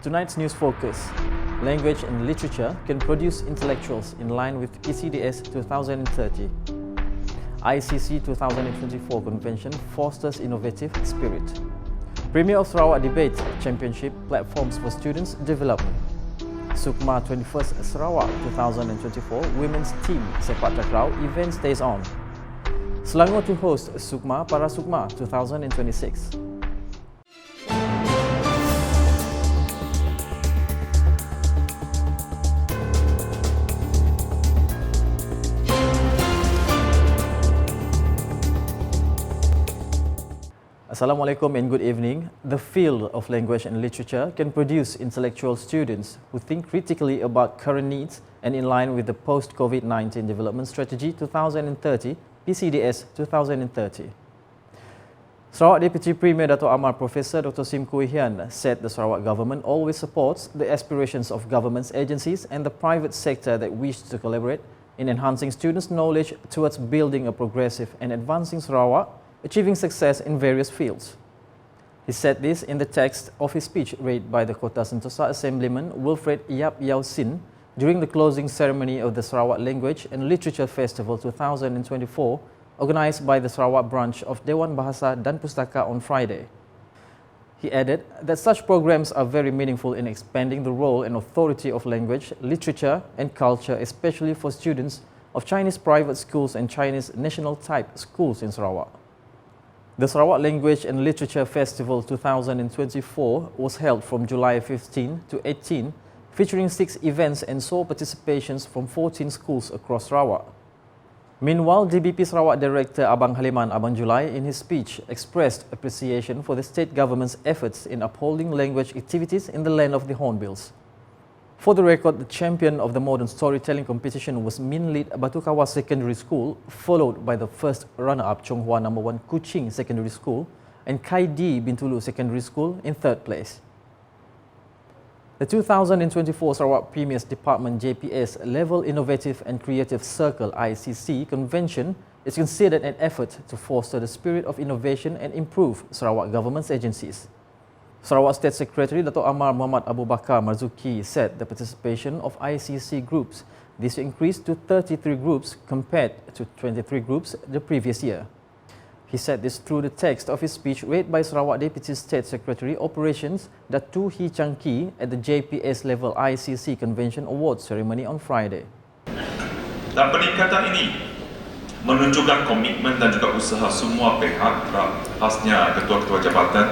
Tonight's news focus: language and literature can produce intellectuals in line with PCDS 2030. ICC 2024 convention fosters innovative spirit. Premier of Sarawak Debate Championship platforms for students' development. Sukma 21st Sarawak 2024 Women's Team Sepak Takraw event stays on. Selangor to host Sukma Para Sukma 2026. Assalamualaikum and good evening. The field of language and literature can produce intellectual students who think critically about current needs and in line with the post-COVID-19 Development Strategy 2030, PCDS 2030. Sarawak Deputy Premier Dato' Amar Professor Dr. Sim Kui Hian said the Sarawak government always supports the aspirations of governments, agencies and the private sector that wish to collaborate in enhancing students' knowledge towards building a progressive and advancing Sarawak, achieving success in various fields. He said this in the text of his speech read by the Kota Sentosa Assemblyman Wilfred Yap Yau Sin during the closing ceremony of the Sarawak Language and Literature Festival 2024, organised by the Sarawak branch of Dewan Bahasa dan Pustaka on Friday. He added that such programs are very meaningful in expanding the role and authority of language, literature and culture, especially for students of Chinese private schools and Chinese national type schools in Sarawak. The Sarawak Language and Literature Festival 2024 was held from July 15 to 18, featuring 6 events and saw participations from 14 schools across Sarawak. Meanwhile, DBP Sarawak Director Abang Haliman Abang Julai in his speech expressed appreciation for the state government's efforts in upholding language activities in the land of the Hornbills. For the record, the champion of the modern storytelling competition was Minlit Batu Kawas Secondary School, followed by the first runner-up Chonghua No. 1 Kuching Secondary School and Kaidi Bintulu Secondary School in third place. The 2024 Sarawak Premier's Department JPS Level Innovative and Creative Circle ICC convention is considered an effort to foster the spirit of innovation and improve Sarawak government's agencies. Sarawak State Secretary Dato' Amar Muhammad Abu Bakar Marzuki said the participation of ICC groups this year increased to 33 groups compared to 23 groups the previous year. He said this through the text of his speech read by Sarawak Deputy State Secretary Operations Datu Hee Chang Ki at the JPS Level ICC Convention Awards ceremony on Friday. Dan peningkatan ini menunjukkan komitmen dan juga usaha semua pihak, khasnya ketua-ketua jabatan,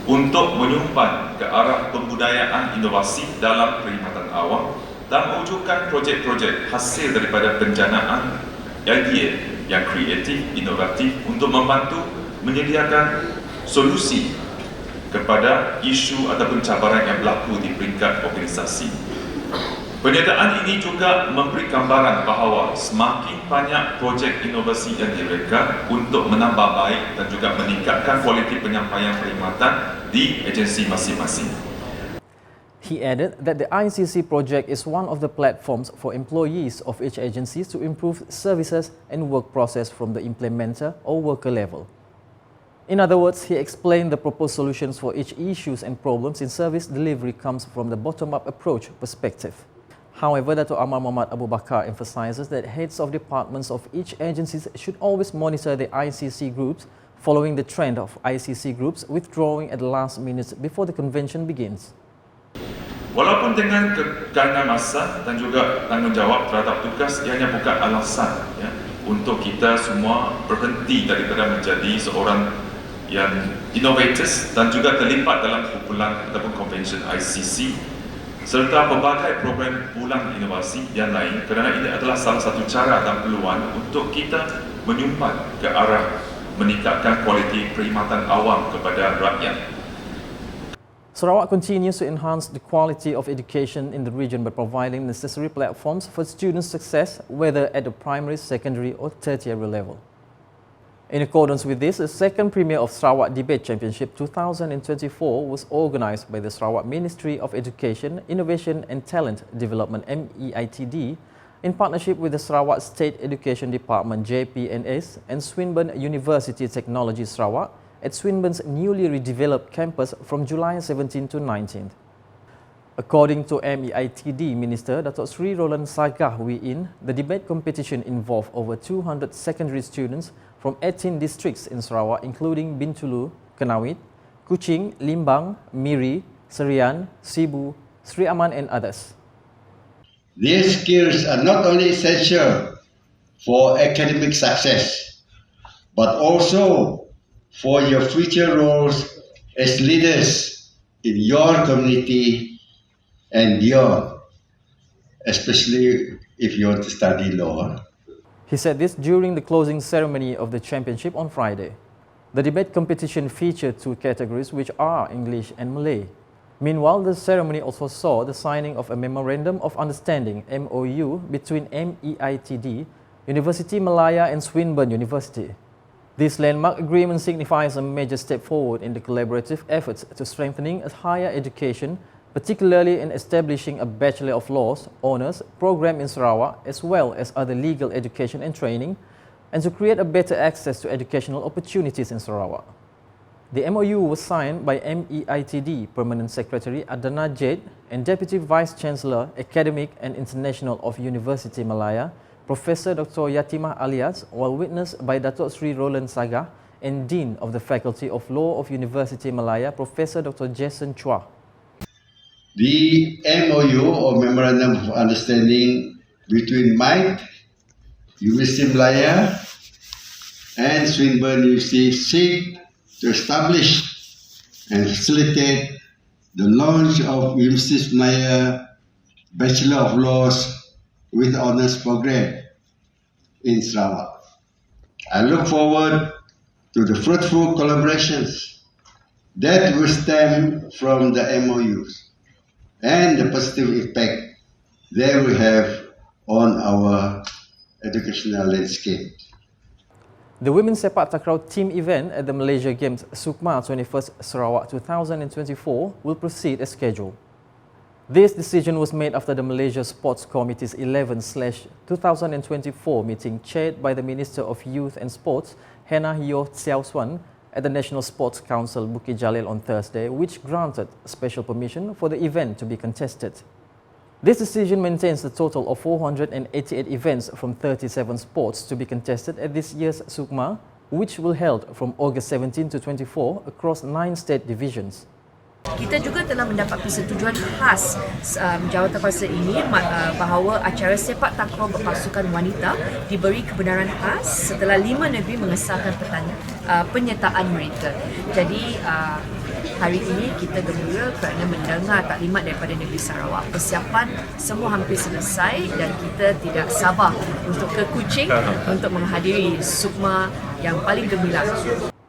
untuk menyumpan ke arah pembudayaan inovasi dalam perkhidmatan awam dan mewujudkan projek-projek hasil daripada penjanaan idea yang kreatif, inovatif untuk membantu menyediakan solusi kepada isu ataupun cabaran yang berlaku di peringkat organisasi. Penyertaan ini juga memberi gambaran bahawa semakin banyak projek inovasi yang direka untuk menambah baik dan juga meningkatkan kualiti penyampaian perkhidmatan di agensi masing-masing. He added that the ICC project is one of the platforms for employees of each agency to improve services and work process from the implementer or worker level. In other words, he explained the proposed solutions for each issues and problems in service delivery comes from the bottom-up approach perspective. However, Dato' Amar Muhammad Abu Bakar emphasizes that heads of departments of each agency should always monitor the ICC groups, following the trend of ICC groups withdrawing at the last minute before the convention begins. Walaupun dengan kekangan masa dan juga tanggungjawab terhadap tugas, ianya bukan alasan untuk kita semua berhenti daripada menjadi seorang yang innovators dan juga terlibat dalam kumpulan ataupun convention ICC serta pelbagai program pulang inovasi yang lain, kerana ini adalah salah satu cara dan peluang untuk kita menyumpan ke arah meningkatkan kualiti perkhidmatan awam kepada rakyat. Sarawak continues to enhance the quality of education in the region by providing necessary platforms for students' success, whether at the primary, secondary or tertiary level. In accordance with this, the second premiere of Sarawak Debate Championship 2024 was organised by the Sarawak Ministry of Education, Innovation and Talent Development MEITD in partnership with the Sarawak State Education Department JPNS and Swinburne University Technology Sarawak at Swinburne's newly redeveloped campus from July 17 to 19. According to MEITD Minister Datuk Sri Roland Sagah Wiin, the debate competition involved over 200 secondary students from 18 districts in Sarawak, including Bintulu, Kenawit, Kuching, Limbang, Miri, Serian, Sibu, Sri Aman and others. These skills are not only essential for academic success, but also for your future roles as leaders in your community and beyond, especially if you want to study law. He said this during the closing ceremony of the championship on Friday. The debate competition featured two categories, which are English and Malay. Meanwhile, the ceremony also saw the signing of a Memorandum of Understanding (MOU) between MEITD, University Malaya and Swinburne University. This landmark agreement signifies a major step forward in the collaborative efforts to strengthening higher education, particularly in establishing a Bachelor of Laws honours program in Sarawak, as well as other legal education and training, and to create a better access to educational opportunities in Sarawak. The MOU was signed by MEITD Permanent Secretary Adana Jade and Deputy Vice-Chancellor Academic and International of University Malaya, Professor Dr. Yatimah Alias, while witnessed by Datuk Sri Roland Sagah and Dean of the Faculty of Law of University Malaya, Professor Dr. Jason Chua. The MOU or Memorandum of Understanding between MIT, University Malaya and Swinburne University seek to establish and facilitate the launch of University Malaya Bachelor of Laws with Honours program in Sarawak. I look forward to the fruitful collaborations that will stem from the MOUs and the positive impact they will have on our educational landscape. The Women's Sepak Takraw team event at the Malaysia Games Sukma 21st Sarawak 2024 will proceed as scheduled. This decision was made after the Malaysia Sports Committee's 11/2024 meeting chaired by the Minister of Youth and Sports, Hannah Yeoh Xiao Swan, at the National Sports Council Bukit Jalil on Thursday, which granted special permission for the event to be contested. This decision maintains the total of 488 events from 37 sports to be contested at this year's Sukma, which will held from August 17 to 24 across 9 state divisions. Kita juga telah mendapat persetujuan khas jawatankuasa ini bahawa acara sepak takraw berpasukan wanita diberi kebenaran khas setelah 5 negeri mengesahkan penyertaan mereka. Jadi hari ini kita gembira kerana mendengar taklimat daripada negeri Sarawak. Persiapan semua hampir selesai dan kita tidak sabar untuk ke Kuching untuk menghadiri Sukma yang paling gembira.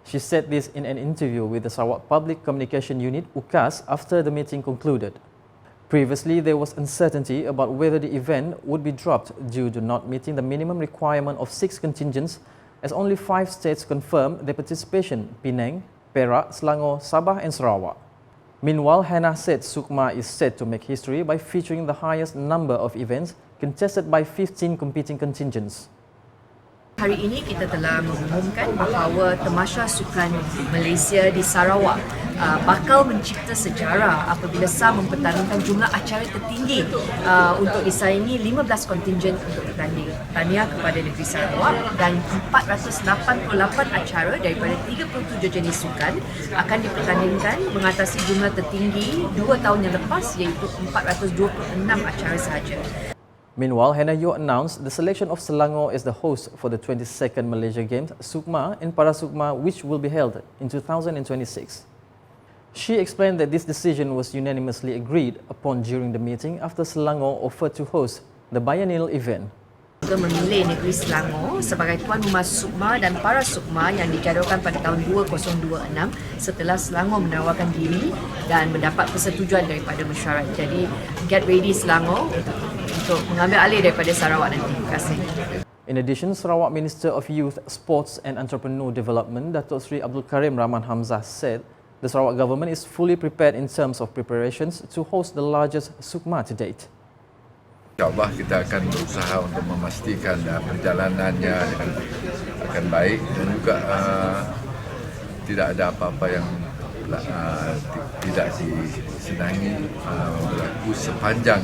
She said this in an interview with the Sarawak Public Communication Unit (UKAS) after the meeting concluded. Previously, there was uncertainty about whether the event would be dropped due to not meeting the minimum requirement of 6 contingents, as only 5 states confirmed their participation: Penang, Perak, Selangor, Sabah and Sarawak. Meanwhile, Hannah said Sukma is set to make history by featuring the highest number of events contested by 15 competing contingents. Hari ini kita telah mengumumkan bahawa Tamasya Sukan Malaysia di Sarawak bakal mencipta sejarah apabila SAR mempertandingkan jumlah acara tertinggi untuk disaingi 15 kontingen untuk bertanding. Tahniah kepada negeri Sarawak, dan 488 acara daripada 37 jenis sukan akan dipertandingkan mengatasi jumlah tertinggi 2 tahun yang lepas, iaitu 426 acara sahaja. Meanwhile, Hannah Yeoh announced the selection of Selangor as the host for the 22nd Malaysia Games Sukma and Para Sukma, which will be held in 2026. She explained that this decision was unanimously agreed upon during the meeting after Selangor offered to host the biennial event. Juga memilih negeri Selangor sebagai tuan rumah Sukma dan Para Sukma yang dijadualkan pada tahun 2026 setelah Selangor menawarkan diri dan mendapat persetujuan daripada mesyuarat. Jadi, get ready Selangor untuk mengambil alih daripada Sarawak nanti. Terima kasih. In addition, Sarawak Minister of Youth, Sports and Entrepreneur Development, Datuk Sri Abdul Karim Rahman Hamzah, said the Sarawak government is fully prepared in terms of preparations to host the largest Sukma to date. InsyaAllah kita akan berusaha untuk memastikan perjalanannya akan baik dan juga tidak ada apa-apa yang tidak disenangi berlaku sepanjang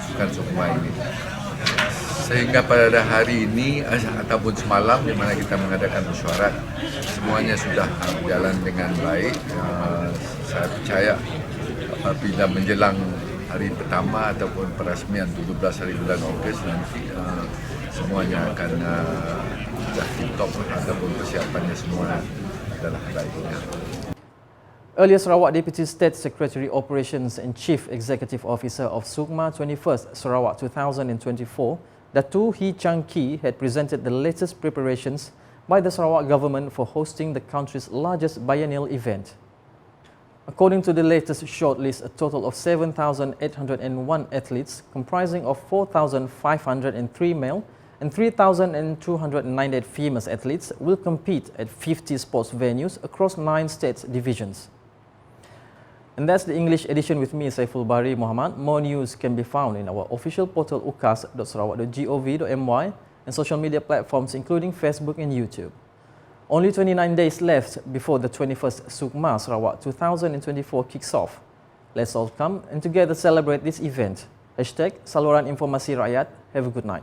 Sukan Sukma ini. Sehingga pada hari ini ataupun semalam di mana kita mengadakan mesyuarat, semuanya sudah berjalan dengan baik. Saya percaya apabila menjelang hari pertama ataupun perasmian 17 hari bulan Ogos nanti semuanya akan sudah tip-top ataupun persiapannya semua adalah baiknya. Earlier, Sarawak Deputy State Secretary Operations and Chief Executive Officer of Sukma 21st Sarawak 2024, Datu Hee Chang Kee, had presented the latest preparations by the Sarawak government for hosting the country's largest biennial event. According to the latest shortlist, a total of 7,801 athletes, comprising of 4,503 male and 3,298 female athletes, will compete at 50 sports venues across 9 states divisions. And that's the English edition with me, Saiful Bahri Muhammad. More news can be found in our official portal ukas.sarawak.gov.my and social media platforms including Facebook and YouTube. Only 29 days left before the 21st Sukma Sarawak 2024 kicks off. Let's all come and together celebrate this event. #Saluran Informasi Rakyat. Have a good night.